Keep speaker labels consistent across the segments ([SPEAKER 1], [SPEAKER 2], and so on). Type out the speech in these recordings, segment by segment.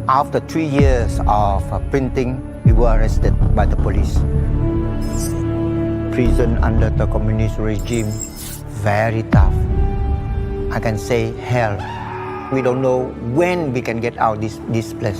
[SPEAKER 1] After 3 years of printing, we were arrested by the police. Prison under the communist regime, very tough. I can say hell. We don't know when we can get out this place.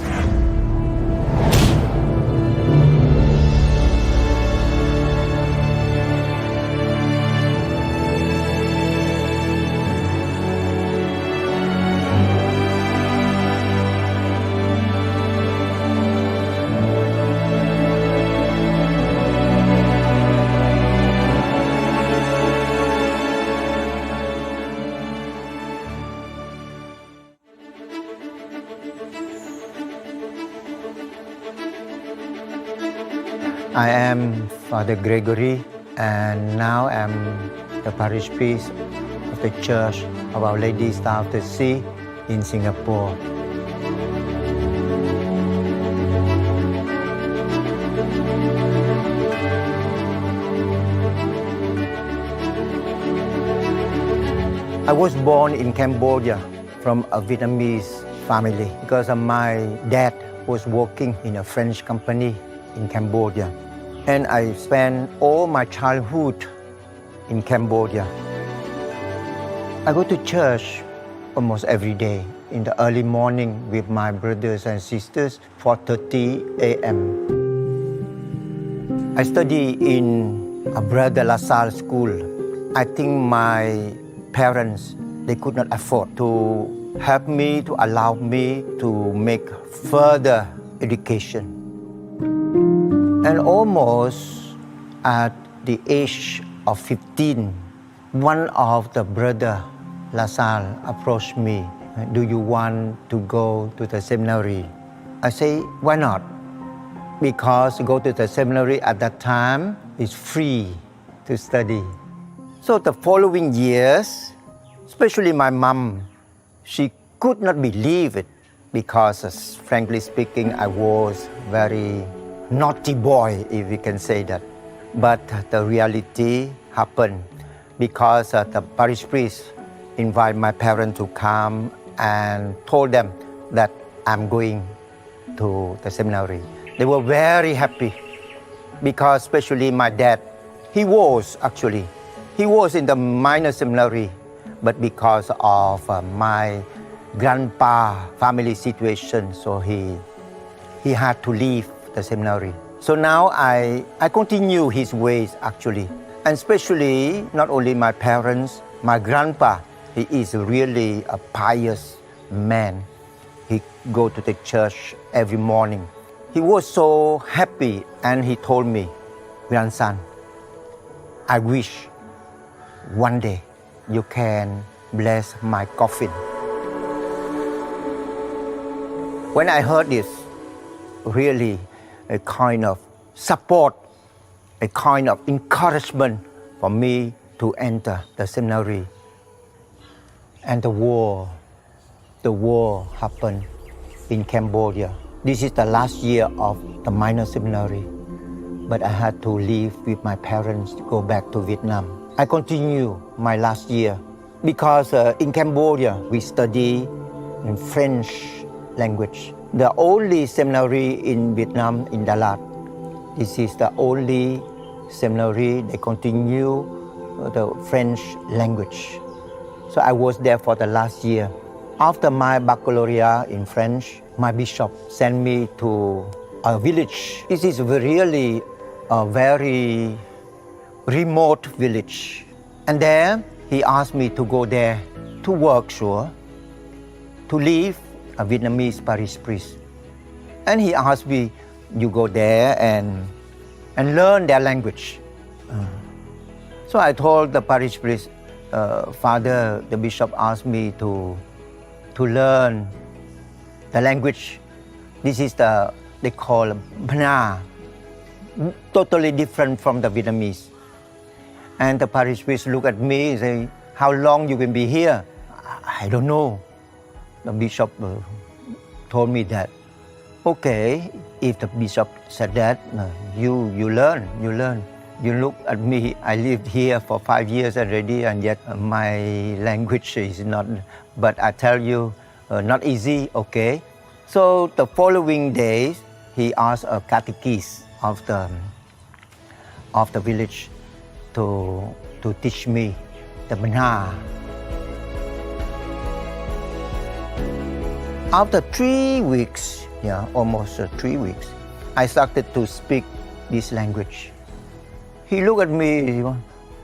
[SPEAKER 1] I am Father Gregoire, and now I'm the parish priest of the Church of Our Lady of the Sea in Singapore. I was born in Cambodia from a Vietnamese family because my dad was working in a French company in Cambodia. And I spent all my childhood in Cambodia. I go to church almost every day in the early morning with my brothers and sisters, 4:30 a.m. I study in a Brother La Salle school. I think my parents, they could not afford to help me, to allow me to make further education. And almost at the age of 15, one of the brother La Salle approached me. Do you want to go to the seminary? I say, why not? Because to go to the seminary at that time is free to study. So the following years, especially my mom, she could not believe it because, frankly speaking, I was very naughty boy, if we can say that. But the reality happened because the parish priest invited my parents to come and told them that I'm going to the seminary. They were very happy because especially my dad, he was in the minor seminary, but because of my grandpa family situation, so he had to leave the seminary. So now I continue his ways actually. And especially not only my parents, my grandpa, he is really a pious man. He go to the church every morning. He was so happy and he told me, grandson, I wish one day you can bless my coffin. When I heard this, really a kind of support, a kind of encouragement for me to enter the seminary. And the war happened in Cambodia. This is the last year of the minor seminary, but I had to leave with my parents to go back to Vietnam. I continue my last year because in Cambodia we study in French language. The only seminary in Vietnam, in Đà Lạt, this is the only seminary they continue the French language. So I was there for the last year. After my baccalaureate in French, my bishop sent me to a village. This is really a very remote village. And there, he asked me to go there to work, to live a Vietnamese parish priest. And he asked me, you go there and learn their language. So I told the parish priest, Father, the bishop asked me to learn the language. This is they call Bna, totally different from the Vietnamese. And the parish priest looked at me and said, how long you will be here? I don't know. The bishop told me that, okay, if the bishop said that, you learn. You look at me, I lived here for 5 years already and yet my language is not, but I tell you, not easy, okay. So the following days, he asked a catechist of the village to teach me the Bana. After 3 weeks, almost 3 weeks, I started to speak this language. He looked at me,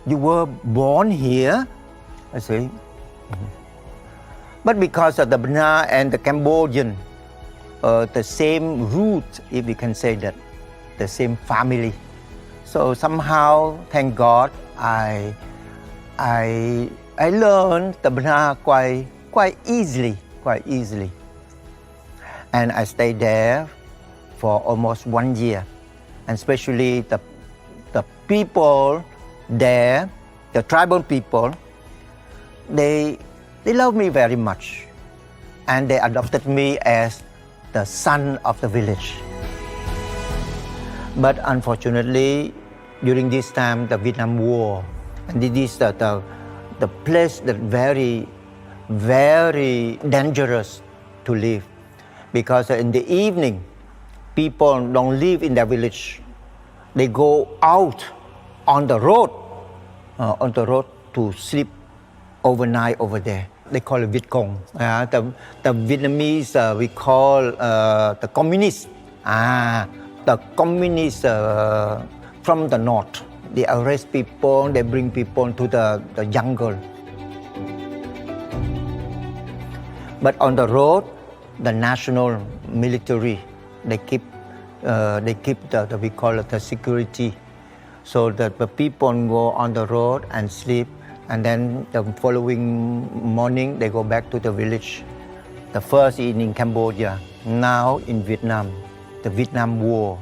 [SPEAKER 1] you were born here? I say, But because of the Bana and the Cambodian, the same root, if you can say that, the same family. So somehow, thank God, I learned the Bana quite easily. And I stayed there for almost 1 year. And especially the people there, the tribal people, they love me very much. And they adopted me as the son of the village. But unfortunately, during this time, the Vietnam War, and this is the place that very, very dangerous to live. Because in the evening, people don't live in their village. They go out on the road to sleep overnight over there. They call it Viet Cong. The Vietnamese, we call the communists. The communists from the north. They arrest people, they bring people to the jungle. But on the road, the national military, they keep the we call it the security, so that the people go on the road and sleep, and then the following morning they go back to the village. The first in Cambodia, now in Vietnam, the Vietnam War.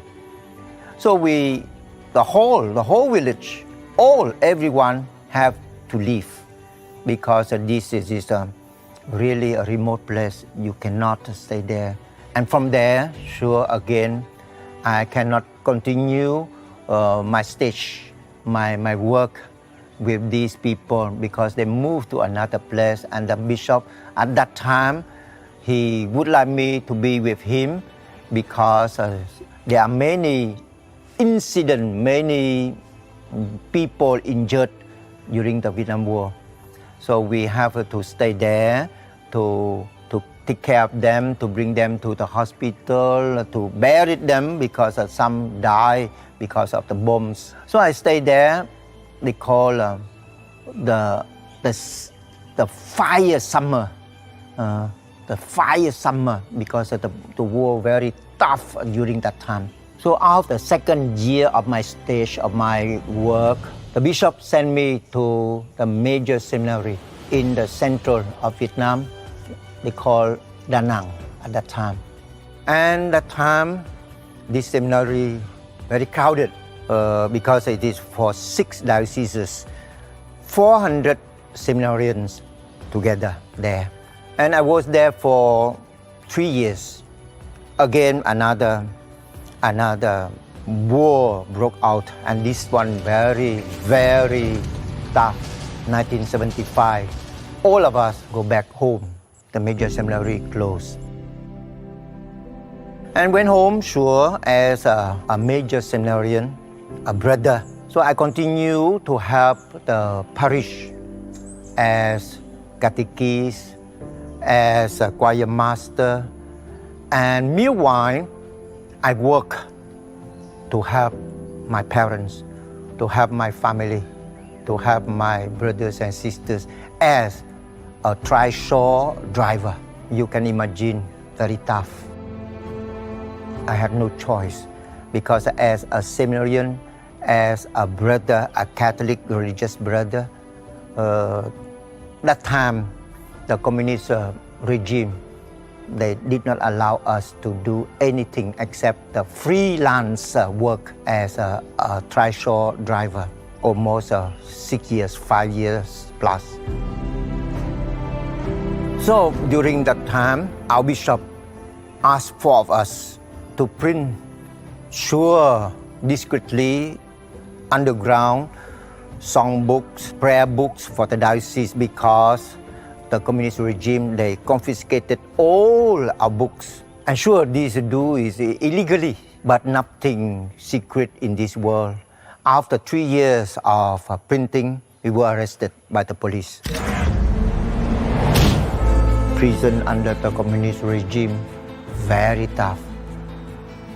[SPEAKER 1] So the whole village, everyone have to leave, because this is really a remote place. You cannot stay there. And from there, sure, again, I cannot continue my stage, my work with these people, because they moved to another place. And the bishop at that time, he would like me to be with him, because there are many incidents, many people injured during the Vietnam War. So we have to stay there to take care of them, to bring them to the hospital, to bury them, because some die because of the bombs. So I stayed there. They call the fire summer. The fire summer, because of the war very tough during that time. So after the second year of my stage of my work, the bishop sent me to the major seminary in the central of Vietnam. They call Da Nang at that time. And that time, this seminary very crowded because it is for 6 dioceses, 400 seminarians together there. And I was there for 3 years. Again, another war broke out, and this one very, very tough. 1975, all of us go back home. The major seminary closed. And went home, sure, as a major seminarian, a brother. So I continue to help the parish as catechist, as a choir master. And meanwhile, I work to help my parents, to help my family, to help my brothers and sisters as a trishaw driver. You can imagine, very tough. I had no choice, because as a seminarian, as a brother, a Catholic religious brother, that time the communist regime, they did not allow us to do anything except the freelance work as a trishaw driver, almost 6 years, 5 years plus. So during that time, our bishop asked 4 of us to print, sure, discreetly, underground, song books, prayer books for the diocese, because the communist regime, they confiscated all our books And sure, this do is illegally, but nothing secret in this world. After 3 years of printing, we were arrested by the police. Prison under the communist regime, very tough.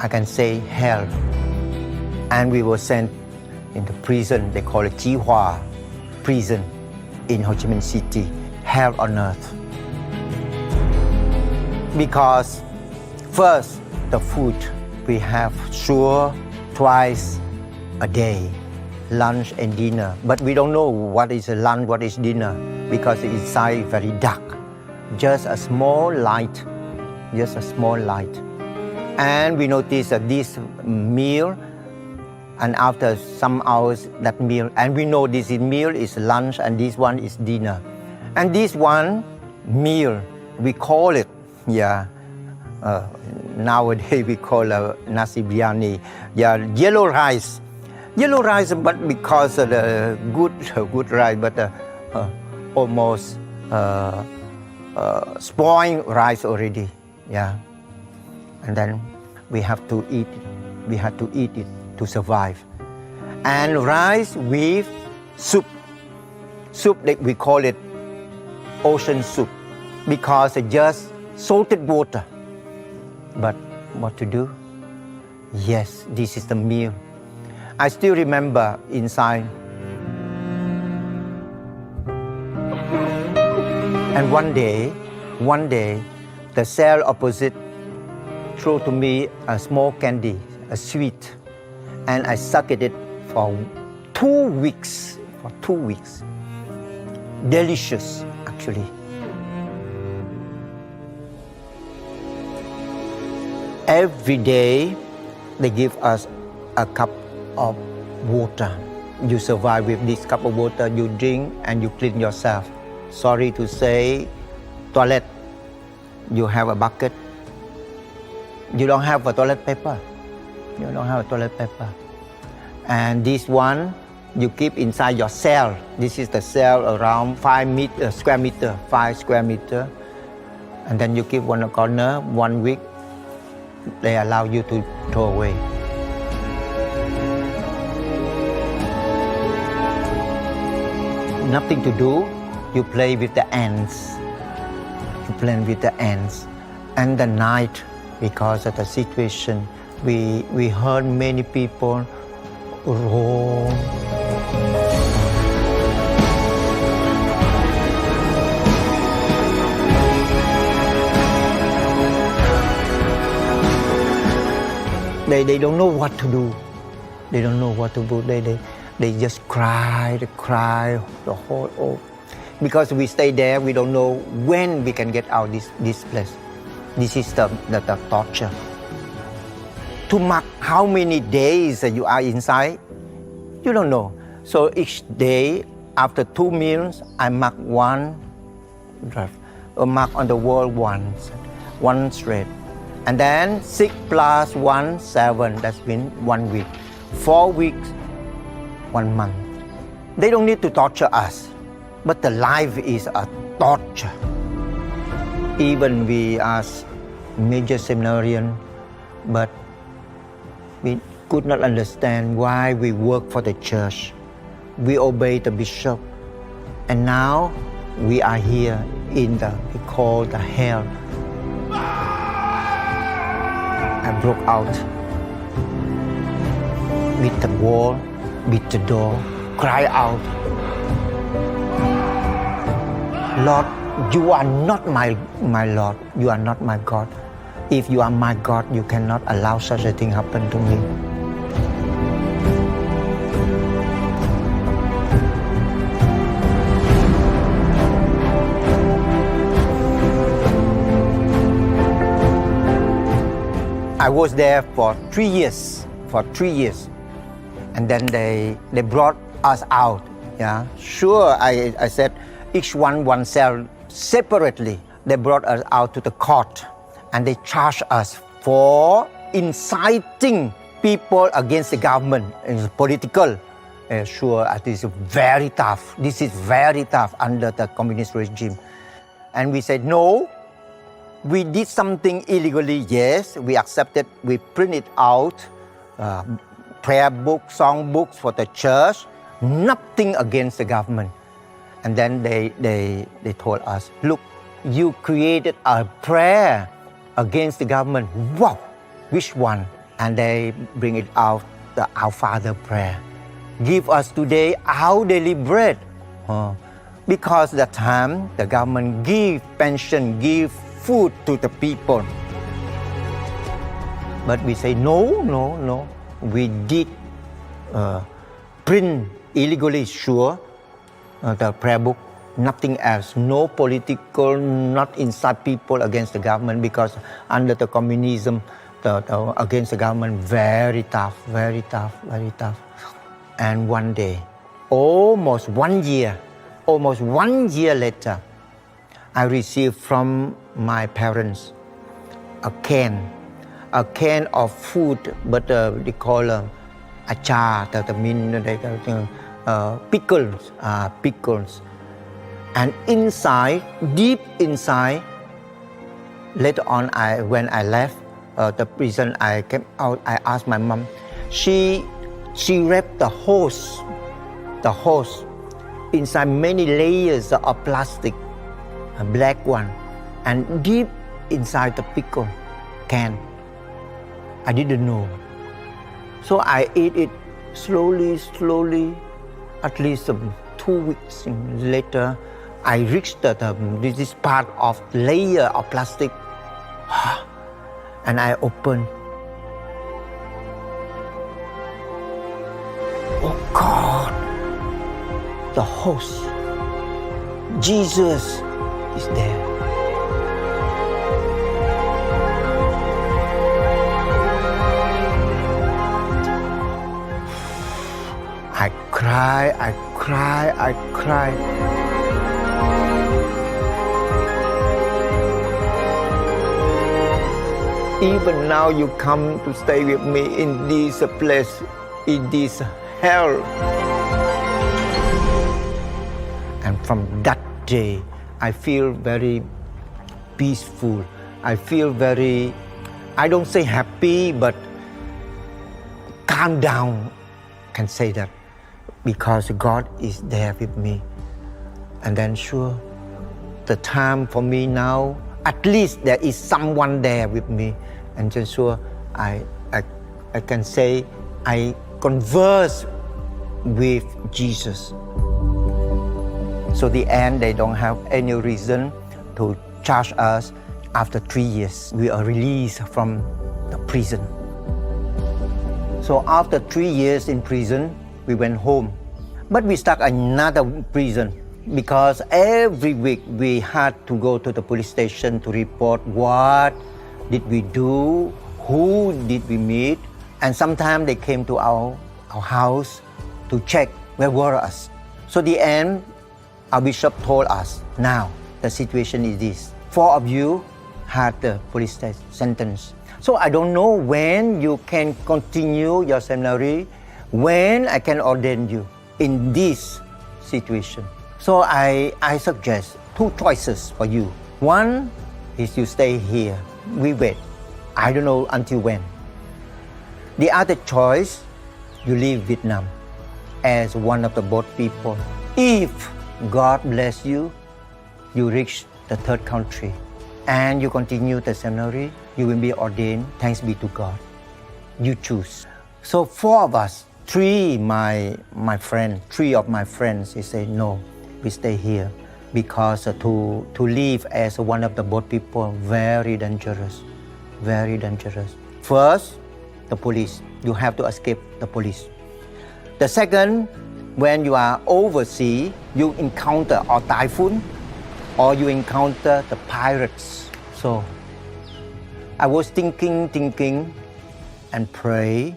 [SPEAKER 1] I can say hell. And we were sent into prison, they call it Chihua prison in Ho Chi Minh City, hell on earth. Because first, the food we have sure twice a day, lunch and dinner. But we don't know what is lunch, what is dinner, because inside very dark. Just a small light, just a small light. And we notice that this meal, and after some hours, that meal, and we know this meal is lunch and this one is dinner. And this one meal, we call it, nowadays we call nasi biryani, yellow rice. Yellow rice, but because of the good rice, but almost spoiled rice already, And then we have to eat it. We had to eat it to survive. And rice with soup. Soup that we call it ocean soup, because it's just salted water. But what to do? Yes, this is the meal. I still remember inside. And one day, the cell opposite threw to me a small candy, a sweet, and I sucked it for 2 weeks. For 2 weeks, delicious actually. Every day, they give us a cup of water. You survive with this cup of water, you drink and you clean yourself. Sorry to say, toilet, you have a bucket. You don't have a toilet paper. You don't have a toilet paper. And this one, you keep inside your cell. This is the cell around 5 square meter. And then you keep one corner, 1 week. They allow you to throw away. Nothing to do, you play with the ants. You play with the ants. And the night, because of the situation, we heard many people roar. They don't know what to do. They don't know what to do. They just cry the whole. Because we stay there, we don't know when we can get out this place. This is the torture. To mark how many days you are inside, you don't know. So each day, after 2 meals, I mark one draft, or mark on the wall one straight. And then 6 plus 1, 7, that's been 1 week. 4 weeks, 1 month. They don't need to torture us, but the life is a torture. Even we as major seminarian, but we could not understand why we work for the church. We obey the bishop. And now we are here in we call the hell. I broke out with the wall, with the door, cry out, Lord, you are not my Lord, you are not my God. If you are my God, you cannot allow such a thing happen to me. I was there for 3 years. And then they brought us out. Sure, I said each one cell separately. They brought us out to the court and they charged us for inciting people against the government. It's political. Sure, this is very tough. This is very tough under the communist regime. And we said, no, We did something illegally, yes, we accepted, we printed out prayer books, song books for the church, nothing against the government. And then they told us, look, you created a prayer against the government. Wow, which one? And they bring it out, the Our Father prayer. Give us today our daily bread. Because that time, the government give pension, give food to the people. But we say, no. We did print illegally, sure, the prayer book, nothing else. No political, not inside people against the government, because under the communism, against the government, very tough. And one day, almost one year later, I received from my parents a can of food, but they call achar, pickles. And inside, deep inside, later on, when I left the prison, I came out, I asked my mom, she wrapped the hose inside many layers of plastic, a black one, and deep inside the pickle can. I didn't know. So I ate it slowly, at least 2 weeks later. I reached this part of layer of plastic, and I opened. Oh God, the host, Jesus is there. I cry. Even now you come to stay with me in this place, in this hell. And from that day, I feel very peaceful. I feel very, I don't say happy, but calm down, can say that, because God is there with me. And then sure, the time for me now, at least there is someone there with me. And just sure, I can say I converse with Jesus. So the end, they don't have any reason to charge us. After 3 years, we are released from the prison. So after 3 years in prison, we went home. But we stuck another prison, because every week we had to go to the police station to report what did we do, who did we meet, and sometimes they came to our house to check where were us. So the end, our bishop told us, now the situation is this. 4 of you had the police sentence. So I don't know when you can continue your seminary, when I can ordain you in this situation. So I suggest 2 choices for you. One is you stay here. We wait. I don't know until when. The other choice, you leave Vietnam as one of the boat people. If God bless you, you reach the 3rd country and you continue the seminary, you will be ordained. Thanks be to God. You choose. So 4 of us, 3 my friend, 3 of my friends, they say no, we stay here, because to live as one of the boat people, very dangerous. First, the police. You have to escape the police. The second, when you are overseas, you encounter a typhoon, or you encounter the pirates. So I was thinking and pray.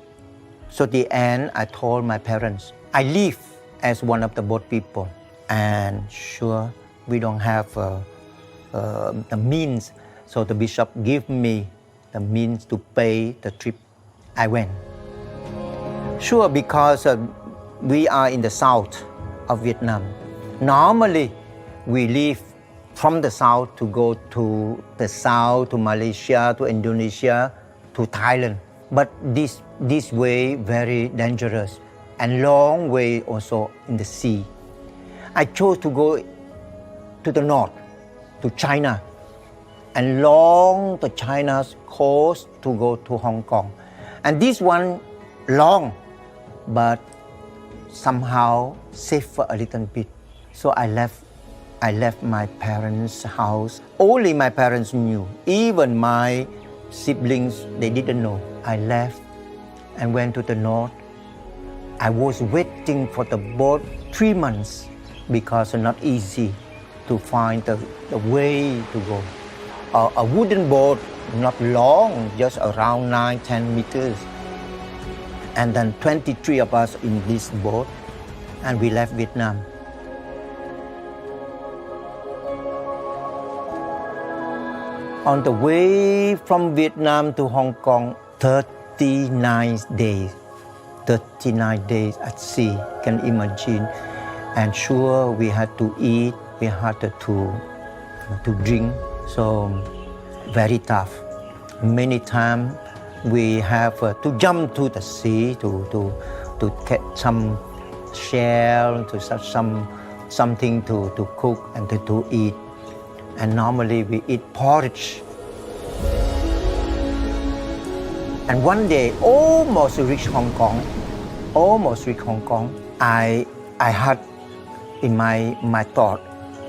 [SPEAKER 1] So at the end, I told my parents, I live as one of the boat people. And sure, we don't have the means. So the bishop gave me the means to pay the trip. I went. Sure, because we are in the south of Vietnam. Normally, we live from the south to go to the south, to Malaysia, to Indonesia, to Thailand. But this way very dangerous and long way also in the sea. I chose to go to the north, to China, and long to China's coast to go to Hong Kong. And this one long, but somehow safer a little bit. So I left my parents' house. Only my parents knew. Even my siblings, they didn't know. I left and went to the north. I was waiting for the boat 3 months because it's not easy to find the way to go. A wooden boat, not long, just around 9-10 meters. And then 23 of us in this boat, and we left Vietnam. On the way from Vietnam to Hong Kong, 39 days. 39 days at sea, can imagine. And sure, we had to eat, we had to drink. So very tough. Many times we have to jump to the sea to get some shell, to something to cook and to eat. And normally we eat porridge. And one day, almost reached Hong Kong. I had in my thought,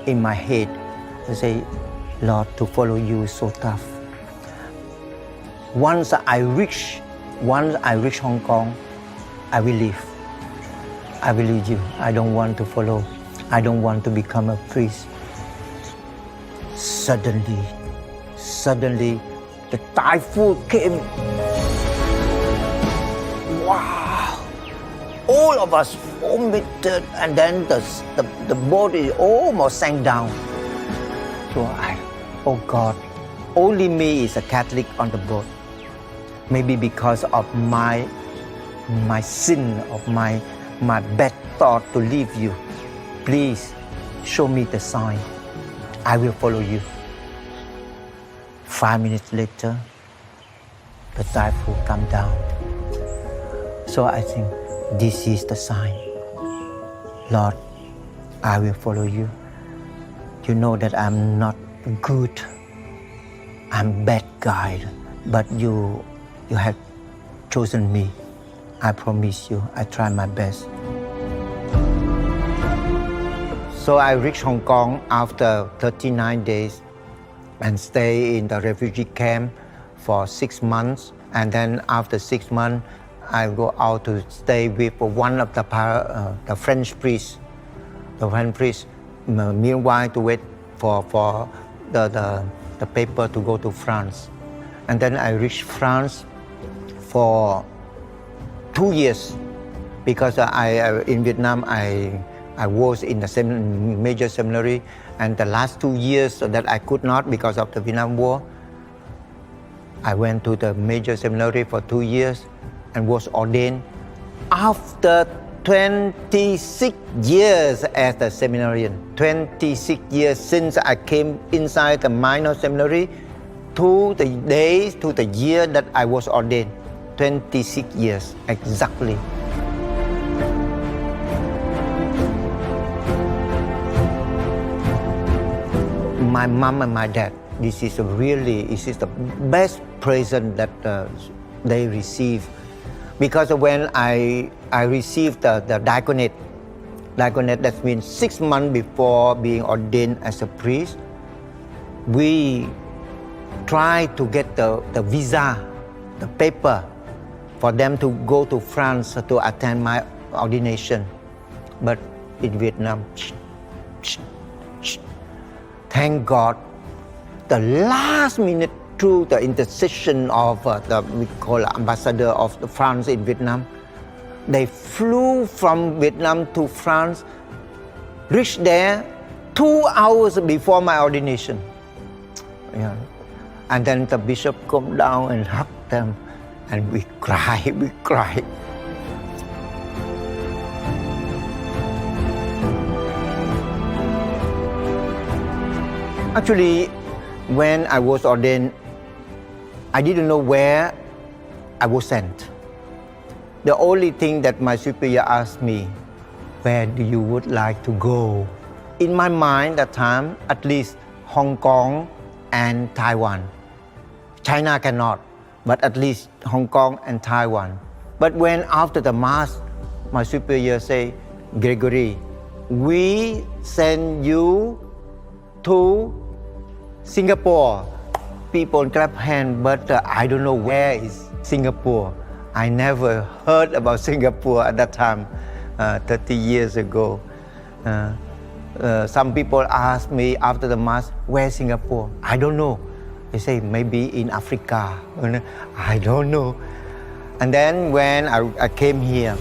[SPEAKER 1] in my head, to say, Lord, to follow you is so tough. Once I reach Hong Kong, I will leave. I will leave you. I don't want to follow. I don't want to become a priest. Suddenly, the typhoon came. Wow! All of us vomited, and then the boat is almost sank down. So oh God, only me is a Catholic on the boat. Maybe because of my sin, of my bad thought to leave you. Please show me the sign. I will follow you. 5 minutes later, the typhoon come down. So I think this is the sign. Lord, I will follow you. You know that I'm not good. I'm bad guy, but you have chosen me. I promise you, I try my best. So I reached Hong Kong after 39 days and stay in the refugee camp for 6 months. And then after 6 months, I go out to stay with one of the French priests. The French priest, meanwhile, to wait for the paper to go to France. And then I reached France for 2 years because in Vietnam I was in the major seminary, and the last 2 years that I could not because of the Vietnam War, I went to the major seminary for 2 years and was ordained after 26 years as a seminarian. 26 years since I came inside the minor seminary to the year that I was ordained. 26 years exactly. My mom and my dad, this is the best present that they receive. Because when I received the diaconate, that means 6 months before being ordained as a priest, we tried to get the visa, the paper, for them to go to France to attend my ordination. But in Vietnam, thank God, the last minute, through the intercession of we call ambassador of France in Vietnam, they flew from Vietnam to France, reached there 2 hours before my ordination. Yeah. And then the bishop come down and hugged them, and we cried. Actually, when I was ordained, I didn't know where I was sent. The only thing that my superior asked me, where do you would like to go? In my mind that time, at least Hong Kong and Taiwan. China cannot, but at least Hong Kong and Taiwan. But when after the Mass, my superior say, Gregoire, we send you to Singapore. People clap hands, but I don't know where is Singapore. I never heard about Singapore at that time, 30 years ago. Some people ask me after the Mass, where Singapore? I don't know. They say maybe in Africa. I don't know. And then when I came here,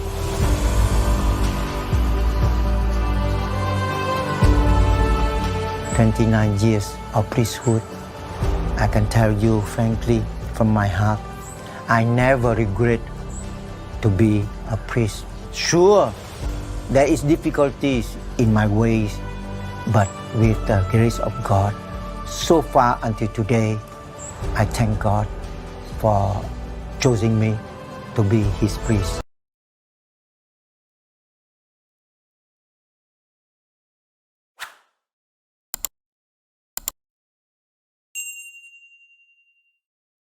[SPEAKER 1] "29 years of priesthood, I can tell you frankly from my heart, I never regret to be a priest. Sure, there is difficulties in my ways, but with the grace of God, so far until today, I thank God for choosing me to be His priest."